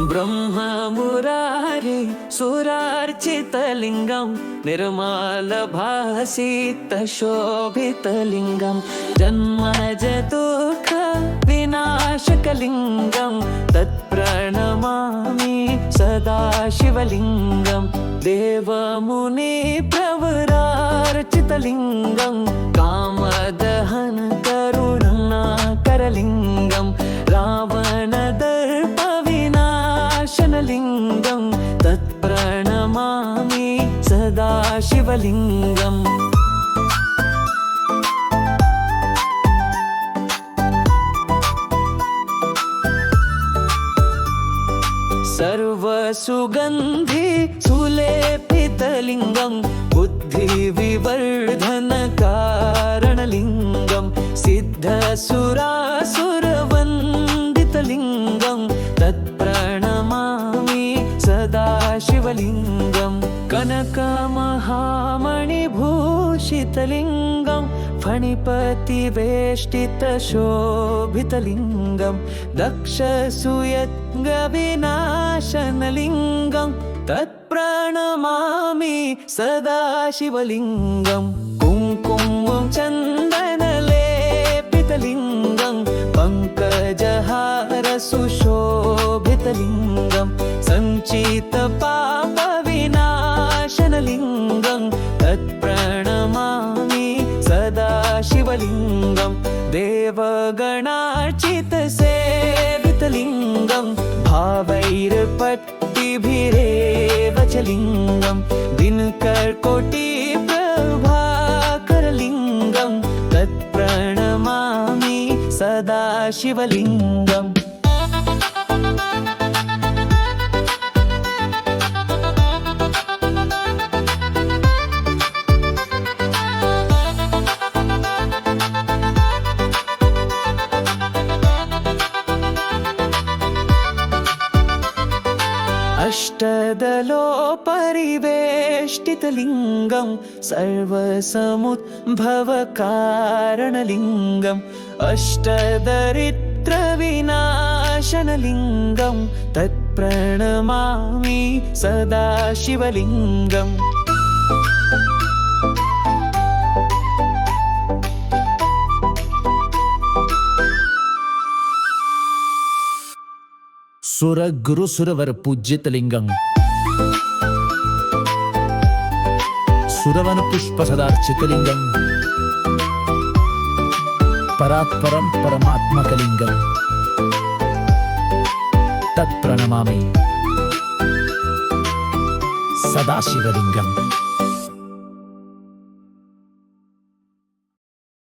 ब्रह्ममुरारी सुरार्चितलिङ्गं निर्मलभासितशोभितलिङ्गं जन्मज दुःख विनाशकलिङ्गं तत्प्रणमामि सदा शिवलिङ्गं देवमुनि प्रवरार्चितलिङ्गं कामदहन करुणाकरलिङ्गं रावणदर्पविनाशनलिङ्गं तत्प्रणमामि सदा शिवलिङ्गम् सर्वसुगन्धि सुलेपितलिङ्गं बुद्धिविवर्धनकारणलिङ्गं सिद्धसुरासुरवन्दितलिङ्गं तत्प्रणमामि सदा शिवलिङ्गं कनकमहामणिभूषितलिङ्गं फणिपतिवेष्टितशोभितलिङ्गं दक्षसुयज्ञविनाशनलिङ्गं तत्प्रणमामि सदा शिवलिङ्गं कुङ्कुमं चन्दनलेपितलिङ्गं पङ्कजहारसुशोभितलिङ्गं सञ्चितपापविनाशनलिङ्गं तत्प्रणमामि सदा शिवलिङ्गं देवगणार्चितसेवितलिङ्गं भावैर्पट्टिभिरेव च लिङ्गं दिनकरकोटिप्रभाकरलिङ्गं तत्प्रणमामि सदा शिवलिङ्गम् अष्टदलोपरिवेष्टितलिङ्गं सर्वसमुद्भवकारणलिङ्गम् अष्टदरिद्रविनाशनलिङ्गं तत्प्रणमामि सदा शिवलिङ्गम् सुरगुरु सुरवर पूज्यतलिङ्गं सुरवन पुष्प सदार्चितलिङ्गं परात्परं परमात्मकलिङ्गं तत्प्रणमामि सदा शिवलिङ्गम्।